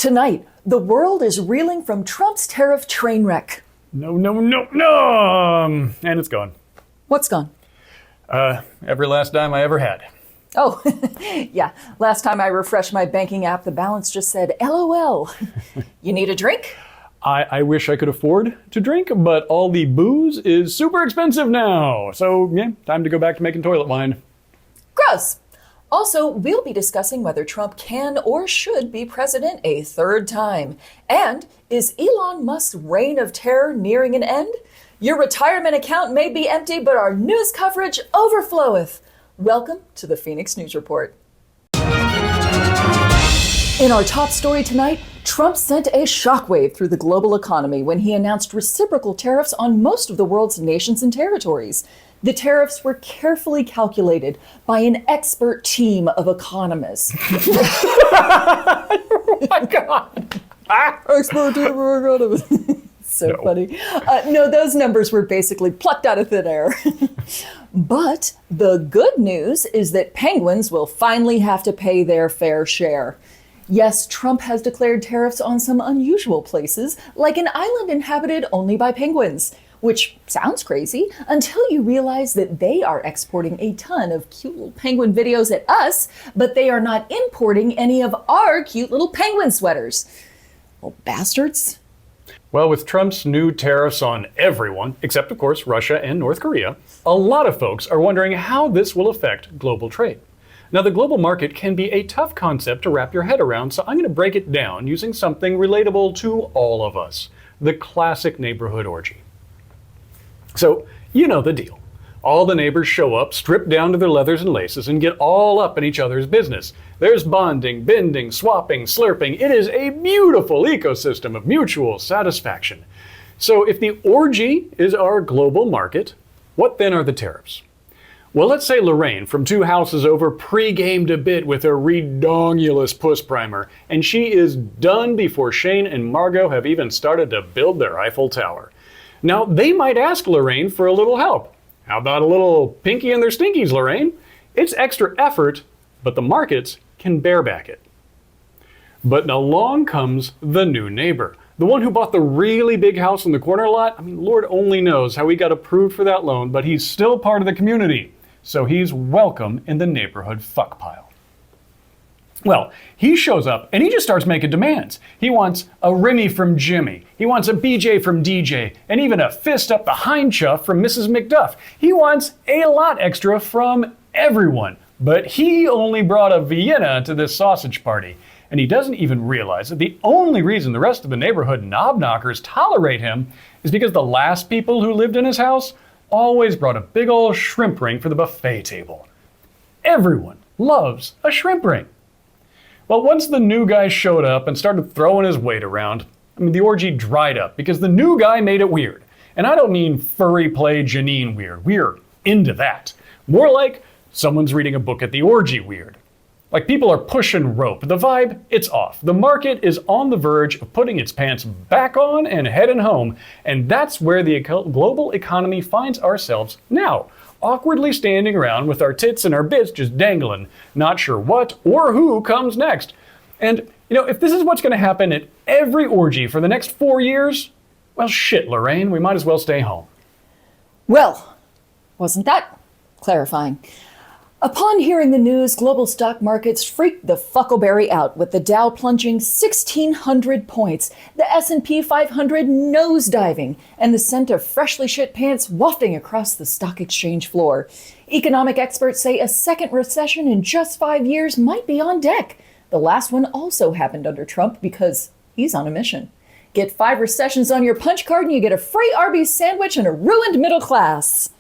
Tonight, the world is reeling from Trump's tariff train wreck. No. And it's gone. What's gone? Every last dime I ever had. Oh, yeah. Last time I refreshed my banking app, the balance just said LOL. You need a drink? I wish I could afford to drink, but all the booze is super expensive now. So, yeah, time to go back to making toilet wine. Gross. Also, we'll be discussing whether Trump can or should be president a third time. And is Elon Musk's reign of terror nearing an end? Your retirement account may be empty, but our news coverage overfloweth. Welcome to the Fenix News Report. In our top story tonight, Trump sent a shockwave through the global economy when he announced reciprocal tariffs on most of the world's nations and territories. The tariffs were carefully calculated by an expert team of economists. Oh my God. Expert team of economists. So funny. No, those numbers were basically plucked out of thin air. But the good news is that penguins will finally have to pay their fair share. Yes, Trump has declared tariffs on some unusual places, like an island inhabited only by penguins, which sounds crazy until you realize that they are exporting a ton of cute little penguin videos at us, but they are not importing any of our cute little penguin sweaters. Well, bastards. Well, with Trump's new tariffs on everyone, except of course Russia and North Korea, a lot of folks are wondering how this will affect global trade. Now, the global market can be a tough concept to wrap your head around, so I'm going to break it down using something relatable to all of us, the classic neighborhood orgy. So, you know the deal. All the neighbors show up, stripped down to their leathers and laces, and get all up in each other's business. There's bonding, bending, swapping, slurping. It is a beautiful ecosystem of mutual satisfaction. So if the orgy is our global market, what then are the tariffs? Well, let's say Lorraine from 2 houses over pre-gamed a bit with a redongulous puss primer, and she is done before Shane and Margot have even started to build their Eiffel Tower. Now, they might ask Lorraine for a little help. How about a little pinky in their stinkies, Lorraine? It's extra effort, but the markets can bareback it. But along comes the new neighbor, the one who bought the really big house in the corner lot. I mean, Lord only knows how he got approved for that loan, but he's still part of the community. So he's welcome in the neighborhood fuck pile. Well, he shows up and he just starts making demands. He wants a Remy from Jimmy. He wants a BJ from DJ, and even a fist up the hind chuff from Mrs. McDuff. He wants a lot extra from everyone. But he only brought a Vienna to this sausage party. And he doesn't even realize that the only reason the rest of the neighborhood knob knockers tolerate him is because the last people who lived in his house always brought a big old shrimp ring for the buffet table. Everyone loves a shrimp ring. Well, once the new guy showed up and started throwing his weight around, the orgy dried up because the new guy made it weird. And I don't mean furry play Janine weird. We're into that. More like someone's reading a book at the orgy weird. Like people are pushing rope. The vibe, it's off. The market is on the verge of putting its pants back on and heading home. And that's where the global economy finds ourselves now. Awkwardly standing around with our tits and our bits just dangling, not sure what or who comes next. And, if this is what's going to happen at every orgy for the next 4 years, well, shit, Lorraine, we might as well stay home. Well, wasn't that clarifying? Upon hearing the news, global stock markets freaked the fuckleberry out, with the Dow plunging 1,600 points, the S&P 500 nosediving, and the scent of freshly shit pants wafting across the stock exchange floor. Economic experts say a second recession in just 5 years might be on deck. The last one also happened under Trump because he's on a mission. Get 5 recessions on your punch card and you get a free Arby's sandwich and a ruined middle class.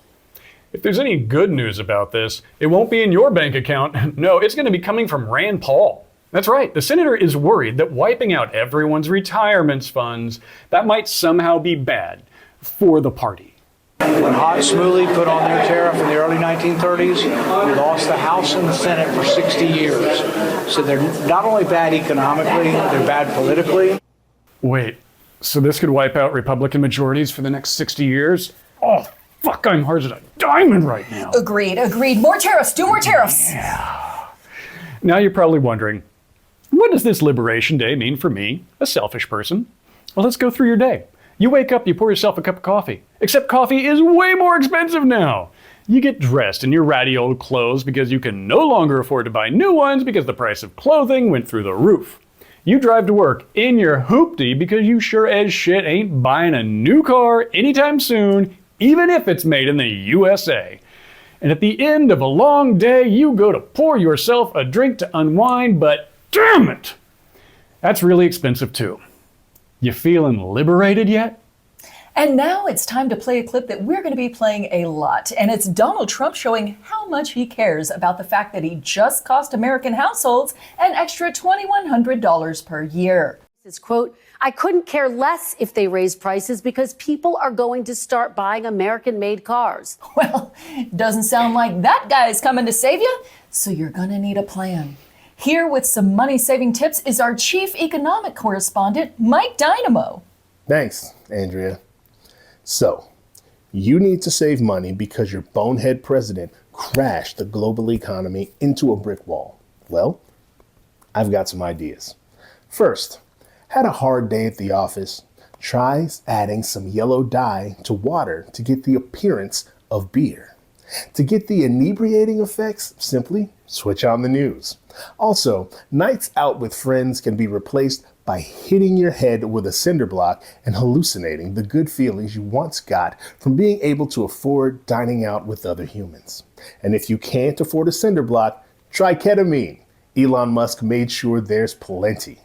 If there's any good news about this, it won't be in your bank account. No, it's going to be coming from Rand Paul. That's right. The senator is worried that wiping out everyone's retirement funds, that might somehow be bad for the party. When Hot Smoothie put on their tariff in the early 1930s, we lost the House and the Senate for 60 years. So they're not only bad economically, they're bad politically. Wait, so this could wipe out Republican majorities for the next 60 years? Oh, fuck, I'm hard as a diamond right now. Agreed. More tariffs. Do more tariffs. Yeah. Now you're probably wondering, What does this Liberation Day mean for me, a selfish person? Well, let's go through your day. You wake up, you pour yourself a cup of coffee. Except coffee is way more expensive now. You get dressed in your ratty old clothes because you can no longer afford to buy new ones because the price of clothing went through the roof. You drive to work in your hoopty because you sure as shit ain't buying a new car anytime soon, even if it's made in the USA. And at the end of a long day, you go to pour yourself a drink to unwind, but damn it! That's really expensive too. You feeling liberated yet? And now it's time to play a clip that we're going to be playing a lot. And it's Donald Trump showing how much he cares about the fact that he just cost American households an extra $2,100 per year. This quote, I couldn't care less if they raise prices because people are going to start buying American-made cars. Well, doesn't sound like that guy's coming to save you, so you're going to need a plan. Here with some money-saving tips is our chief economic correspondent, Mike Dynamo. Thanks, Andrea. So, you need to save money because your bonehead president crashed the global economy into a brick wall. Well, I've got some ideas. First, had a hard day at the office? Try adding some yellow dye to water to get the appearance of beer. To get the inebriating effects, simply switch on the news. Also, nights out with friends can be replaced by hitting your head with a cinder block and hallucinating the good feelings you once got from being able to afford dining out with other humans. And if you can't afford a cinder block, try ketamine. Elon Musk made sure there's plenty.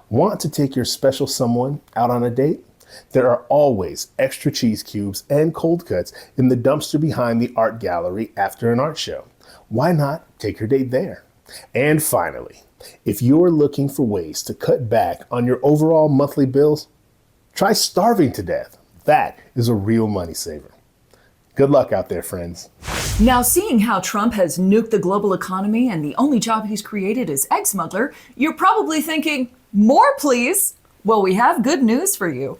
Want to take your special someone out on a date? There are always extra cheese cubes and cold cuts in the dumpster behind the art gallery after an art show. Why not take your date there? And finally, if you're looking for ways to cut back on your overall monthly bills, try starving to death. That is a real money saver. Good luck out there, friends. Now, seeing how Trump has nuked the global economy and the only job he's created is egg smuggler, you're probably thinking, more please? Well, we have good news for you.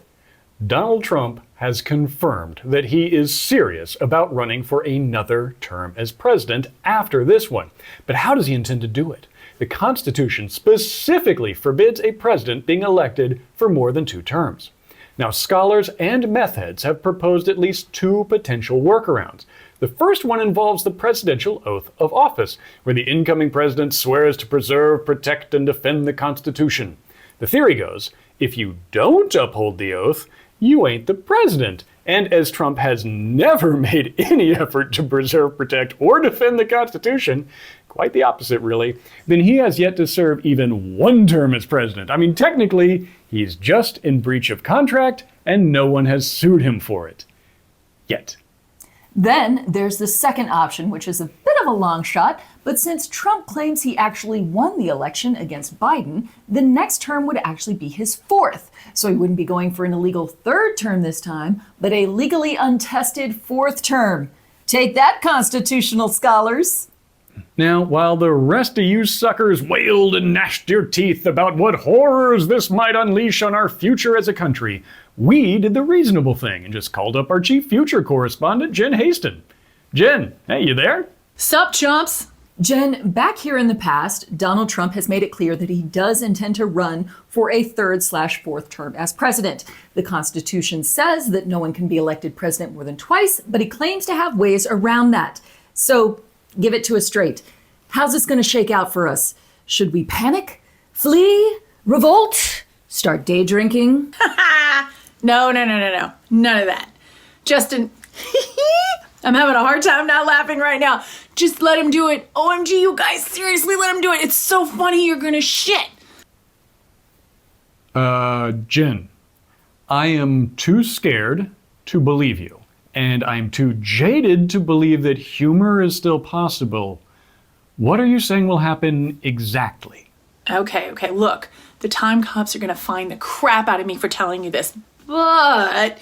Donald Trump has confirmed that he is serious about running for another term as president after this one. But how does he intend to do it? The Constitution specifically forbids a president being elected for more than 2 terms. Now, scholars and meth heads have proposed at least 2 potential workarounds. The first one involves the presidential oath of office, where the incoming president swears to preserve, protect, and defend the Constitution. The theory goes, if you don't uphold the oath, you ain't the president. And as Trump has never made any effort to preserve, protect, or defend the Constitution, quite the opposite really, then he has yet to serve even 1 term as president. I mean, technically, he's just in breach of contract, and no one has sued him for it. Yet. Then there's the second option, which is a bit of a long shot, but since Trump claims he actually won the election against Biden, the next term would actually be his 4th. So he wouldn't be going for an illegal 3rd term this time, but a legally untested 4th term. Take that, constitutional scholars. Now, while the rest of you suckers wailed and gnashed your teeth about what horrors this might unleash on our future as a country, we did the reasonable thing and just called up our chief future correspondent, Jen Haston. Jen, hey, you there? Sup, chumps? Jen, back here in the past, Donald Trump has made it clear that he does intend to run for a 3rd/4th term as president. The Constitution says that no one can be elected president more than twice, but he claims to have ways around that. So, give it to us straight. How's this going to shake out for us? Should we panic? Flee? Revolt? Start day drinking? No. None of that. Justin, I'm having a hard time not laughing right now. Just let him do it. OMG, you guys, seriously, let him do it. It's so funny, you're gonna shit. Jen, I am too scared to believe you, and I'm too jaded to believe that humor is still possible. What are you saying will happen exactly? Okay, look, the time cops are gonna find the crap out of me for telling you this, but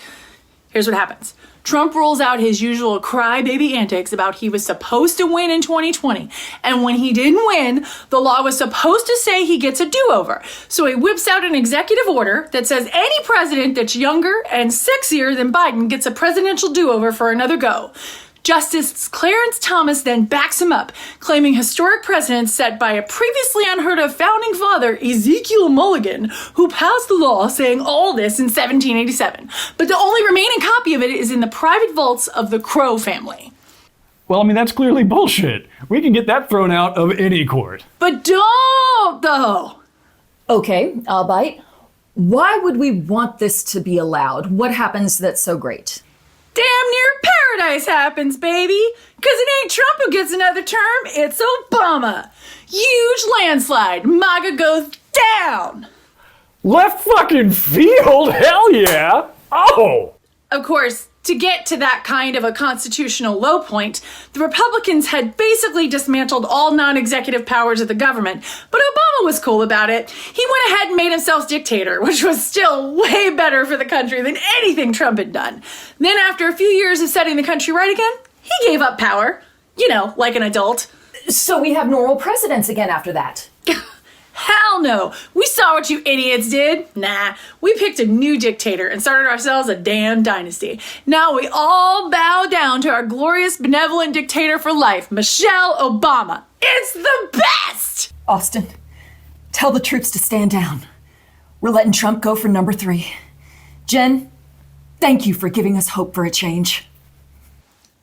here's what happens. Trump rolls out his usual crybaby antics about he was supposed to win in 2020. And when he didn't win, the law was supposed to say he gets a do-over. So he whips out an executive order that says any president that's younger and sexier than Biden gets a presidential do-over for another go. Justice Clarence Thomas then backs him up, claiming historic precedents set by a previously unheard of founding father, Ezekiel Mulligan, who passed the law saying all this in 1787. But the only remaining copy of it is in the private vaults of the Crow family. Well, I mean, that's clearly bullshit. We can get that thrown out of any court. But don't, though. Okay, I'll bite. Why would we want this to be allowed? What happens that's so great? Damn near paradise happens, baby. Because it ain't Trump who gets another term, it's Obama. Huge landslide. MAGA goes down. Left fucking field? Hell yeah! Oh! Of course, to get to that kind of a constitutional low point, the Republicans had basically dismantled all non-executive powers of the government, but Obama was cool about it. He went ahead and made himself dictator, which was still way better for the country than anything Trump had done. Then after a few years of setting the country right again, he gave up power. You know, like an adult. So we have normal presidents again after that. Hell no! We saw what you idiots did. Nah, we picked a new dictator and started ourselves a damn dynasty. Now we all bow down to our glorious, benevolent dictator for life, Michelle Obama. It's the best! Austin, tell the troops to stand down. We're letting Trump go for number 3. Jen, thank you for giving us hope for a change.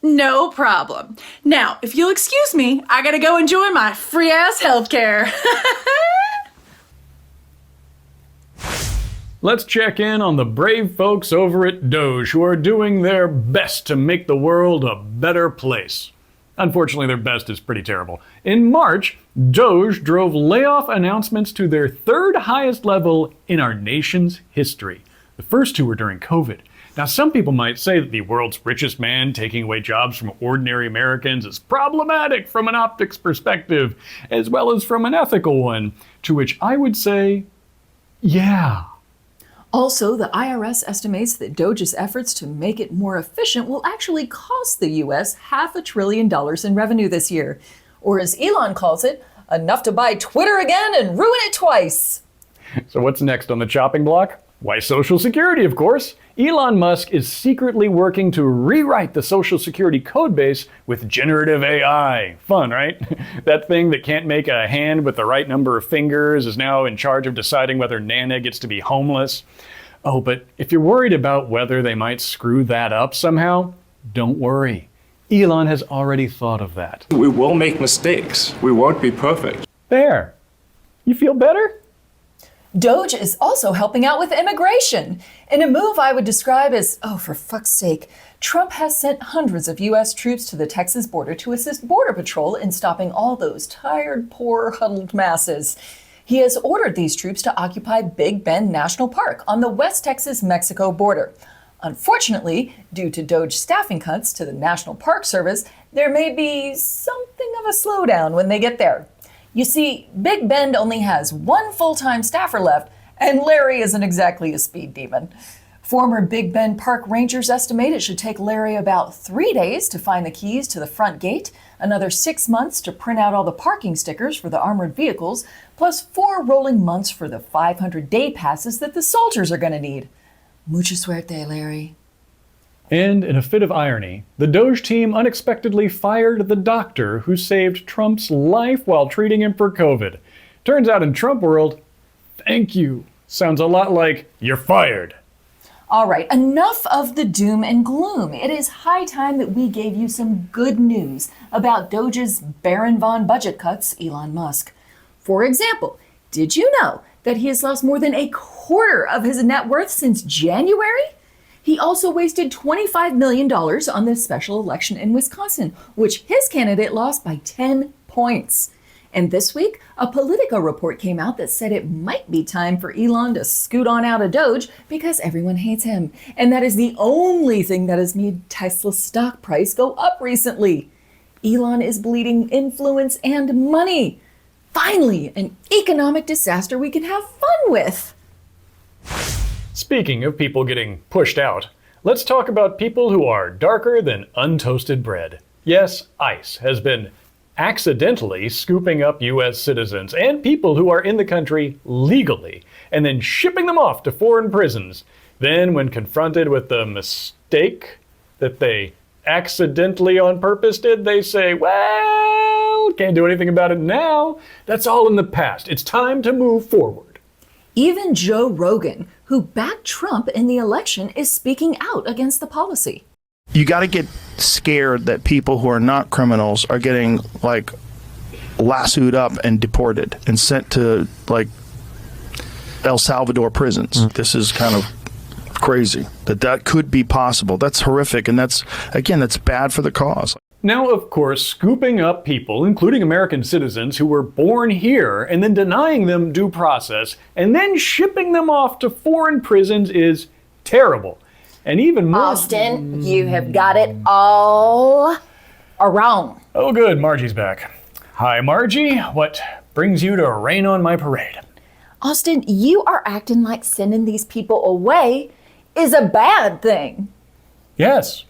No problem. Now, if you'll excuse me, I gotta go enjoy my free-ass healthcare. Let's check in on the brave folks over at DOGE who are doing their best to make the world a better place. Unfortunately, their best is pretty terrible. In March, DOGE drove layoff announcements to their 3rd highest level in our nation's history. The first 2 were during COVID. Now, some people might say that the world's richest man taking away jobs from ordinary Americans is problematic from an optics perspective, as well as from an ethical one, to which I would say, yeah. Also, the IRS estimates that DOGE's efforts to make it more efficient will actually cost the U.S. $500 billion in revenue this year. Or as Elon calls it, enough to buy Twitter again and ruin it twice. So what's next on the chopping block? Why, Social Security, of course. Elon Musk is secretly working to rewrite the Social Security codebase with generative AI. Fun, right? That thing that can't make a hand with the right number of fingers is now in charge of deciding whether Nana gets to be homeless. Oh, but if you're worried about whether they might screw that up somehow, don't worry. Elon has already thought of that. We will make mistakes. We won't be perfect. There. You feel better? DOGE is also helping out with immigration in a move I would describe as, oh, for fuck's sake. Trump has sent hundreds of U.S. troops to the Texas border to assist Border Patrol in stopping all those tired, poor, huddled masses. He has ordered these troops to occupy Big Bend National Park on the West Texas-Mexico border. Unfortunately, due to DOGE staffing cuts to the National Park Service, there may be something of a slowdown when they get there. You see, Big Bend only has 1 full-time staffer left, and Larry isn't exactly a speed demon. Former Big Bend Park Rangers estimate it should take Larry about 3 days to find the keys to the front gate, another 6 months to print out all the parking stickers for the armored vehicles, plus 4 rolling months for the 500 day passes that the soldiers are going to need. Mucha suerte, Larry. And in a fit of irony, the DOGE team unexpectedly fired the doctor who saved Trump's life while treating him for COVID. Turns out in Trump world, thank you sounds a lot like you're fired. All right, enough of the doom and gloom. It is high time that we gave you some good news about DOGE's Baron von budget cuts, Elon Musk. For example, did you know that he has lost more than a quarter of his net worth since January? He also wasted $25 million on this special election in Wisconsin, which his candidate lost by 10 points. And this week, a Politico report came out that said it might be time for Elon to scoot on out of DOGE because everyone hates him. And that is the only thing that has made Tesla's stock price go up recently. Elon is bleeding influence and money. Finally, an economic disaster we can have fun with. Speaking of people getting pushed out, let's talk about people who are darker than untoasted bread. Yes, ICE has been accidentally scooping up U.S. citizens and people who are in the country legally, and then shipping them off to foreign prisons. Then, when confronted with the mistake that they accidentally on purpose did, they say, well, can't do anything about it now. That's all in the past. It's time to move forward. Even Joe Rogan, who backed Trump in the election, is speaking out against the policy. You got to get scared that people who are not criminals are getting like lassoed up and deported and sent to like El Salvador prisons. This is kind of crazy that could be possible. That's horrific, and that's bad for the cause. Now, of course, scooping up people, including American citizens who were born here, and then denying them due process, and then shipping them off to foreign prisons is terrible. And even more... Austin, you have got it all wrong. Oh good, Margie's back. Hi, Margie. What brings you to rain on my parade? Austin, you are acting like sending these people away is a bad thing. Yes.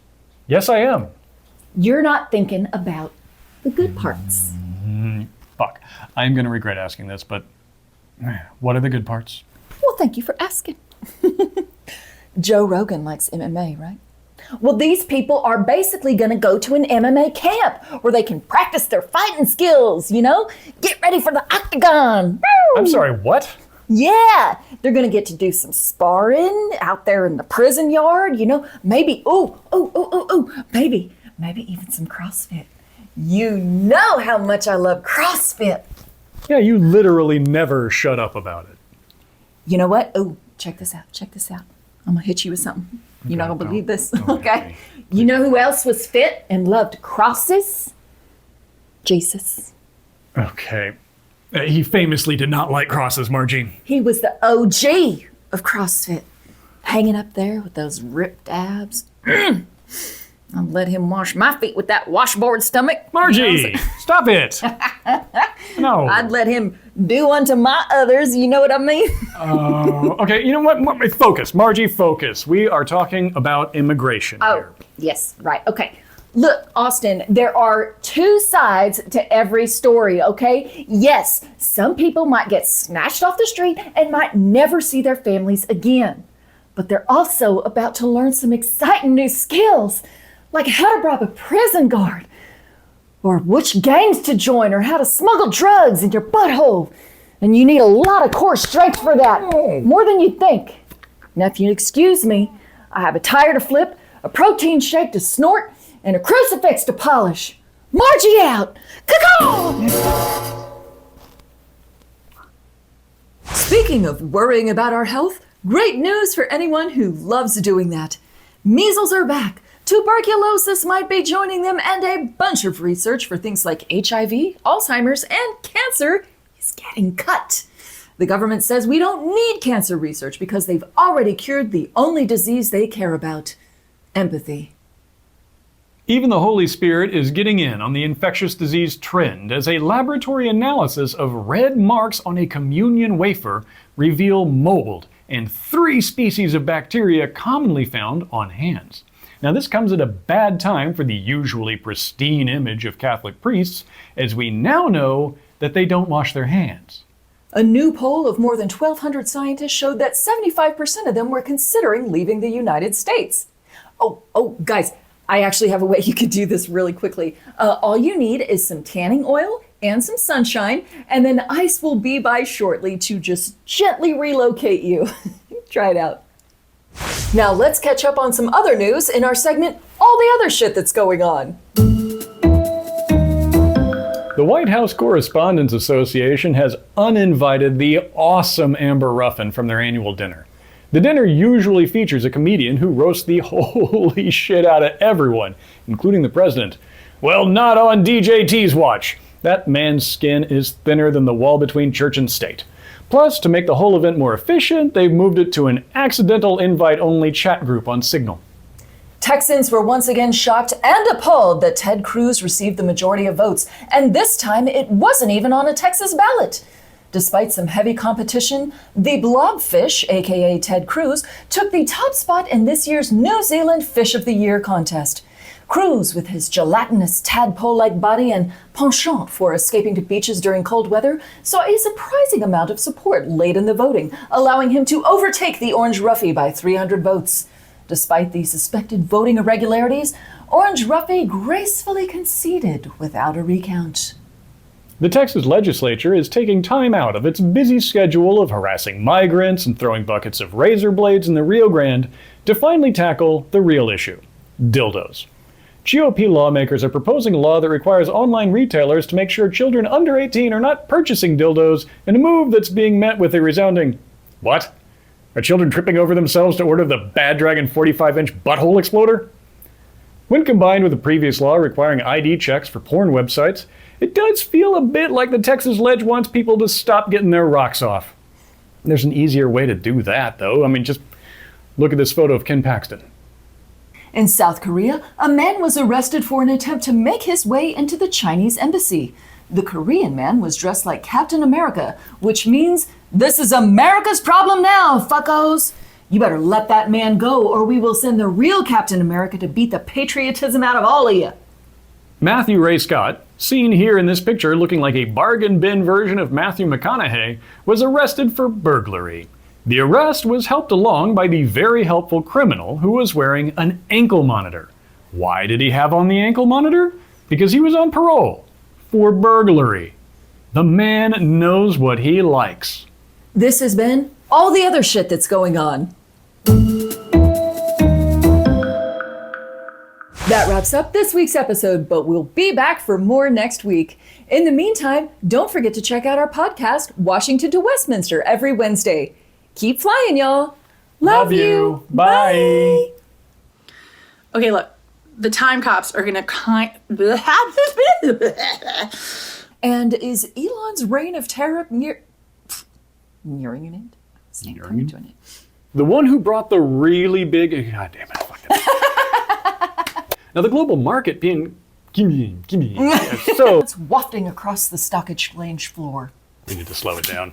Yes, I am. You're not thinking about the good parts. Fuck. I'm going to regret asking this, but what are the good parts? Well, thank you for asking. Joe Rogan likes MMA, right? Well, these people are basically going to go to an MMA camp where they can practice their fighting skills, you know? Get ready for the octagon. Woo! I'm sorry, what? Yeah, they're going to get to do some sparring out there in the prison yard, you know? Maybe, maybe even some CrossFit. You know how much I love CrossFit. Yeah, you literally never shut up about it. You know what? Oh, check this out. I'm going to hit you with something. You're not going to believe this, okay? You know who else was fit and loved crosses? Jesus. Okay. He famously did not like crosses, Margie. He was the OG of CrossFit, hanging up there with those ripped abs. I'll let him wash my feet with that washboard stomach. Margie, You know stop it. No. I'd let him do unto my others, you know what I mean? Okay, you know what? Focus, Margie, focus. We are talking about immigration here. Yes, right. Okay. Look, Austin, there are two sides to every story, okay? Yes, some people might get snatched off the street and might never see their families again. But they're also about to learn some exciting new skills, like how to bribe a prison guard, or which gangs to join, or how to smuggle drugs in your butthole. And you need a lot of core strength for that, more than you think. Now, if you excuse me, I have a tire to flip, a protein shake to snort, and a crucifix to polish. Margie out! Caw-caw! Speaking of worrying about our health, great news for anyone who loves doing that. Measles are back. Tuberculosis might be joining them, and a bunch of research for things like HIV, Alzheimer's, and cancer is getting cut. The government says we don't need cancer research because they've already cured the only disease they care about: empathy. Even the Holy Spirit is getting in on the infectious disease trend as a laboratory analysis of red marks on a communion wafer reveal mold and 3 species of bacteria commonly found on hands. Now, this comes at a bad time for the usually pristine image of Catholic priests, as we now know that they don't wash their hands. A new poll of more than 1,200 scientists showed that 75% of them were considering leaving the United States. Oh, guys, I actually have a way you could do this really quickly. All you need is some tanning oil and some sunshine, and then ICE will be by shortly to just gently relocate you. Try it out. Now let's catch up on some other news in our segment, All the Other Shit That's Going On. The White House Correspondents Association has uninvited the awesome Amber Ruffin from their annual dinner. The dinner usually features a comedian who roasts the holy shit out of everyone, including the president. Well, not on DJT's watch. That man's skin is thinner than the wall between church and state. Plus, to make the whole event more efficient, they've moved it to an accidental invite-only chat group on Signal. Texans were once again shocked and appalled that Ted Cruz received the majority of votes, and this time it wasn't even on a Texas ballot. Despite some heavy competition, the blobfish, aka Ted Cruz, took the top spot in this year's New Zealand Fish of the Year contest. Cruz, with his gelatinous tadpole-like body and penchant for escaping to beaches during cold weather, saw a surprising amount of support late in the voting, allowing him to overtake the Orange Roughy by 300 votes. Despite the suspected voting irregularities, Orange Ruffy gracefully conceded without a recount. The Texas legislature is taking time out of its busy schedule of harassing migrants and throwing buckets of razor blades in the Rio Grande to finally tackle the real issue: dildos. GOP lawmakers are proposing a law that requires online retailers to make sure children under 18 are not purchasing dildos, in a move that's being met with a resounding, "What? Are children tripping over themselves to order the Bad Dragon 45-inch butthole exploder?" When combined with the previous law requiring ID checks for porn websites, it does feel a bit like the Texas Ledge wants people to stop getting their rocks off. There's an easier way to do that, though. I mean, just look at this photo of Ken Paxton. In South Korea, a man was arrested for an attempt to make his way into the Chinese embassy. The Korean man was dressed like Captain America, which means this is America's problem now, fuckos. You better let that man go, or we will send the real Captain America to beat the patriotism out of all of you. Matthew Ray Scott, seen here in this picture looking like a bargain bin version of Matthew McConaughey, was arrested for burglary. The arrest was helped along by the very helpful criminal who was wearing an ankle monitor. Why did he have on the ankle monitor? Because he was on parole for burglary. The man knows what he likes. This has been all the other shit that's going on. That wraps up this week's episode, but we'll be back for more next week. In the meantime, don't forget to check out our podcast, Washington to Westminster, every Wednesday. Keep flying, y'all. Love you. Bye. Okay, look, the time cops are gonna And is Elon's reign of terror nearing an end? Coming to an end. The one who brought the really big... God damn it. Fuck it. Now, the global market being... so... It's wafting across the stock exchange floor. We need to slow it down.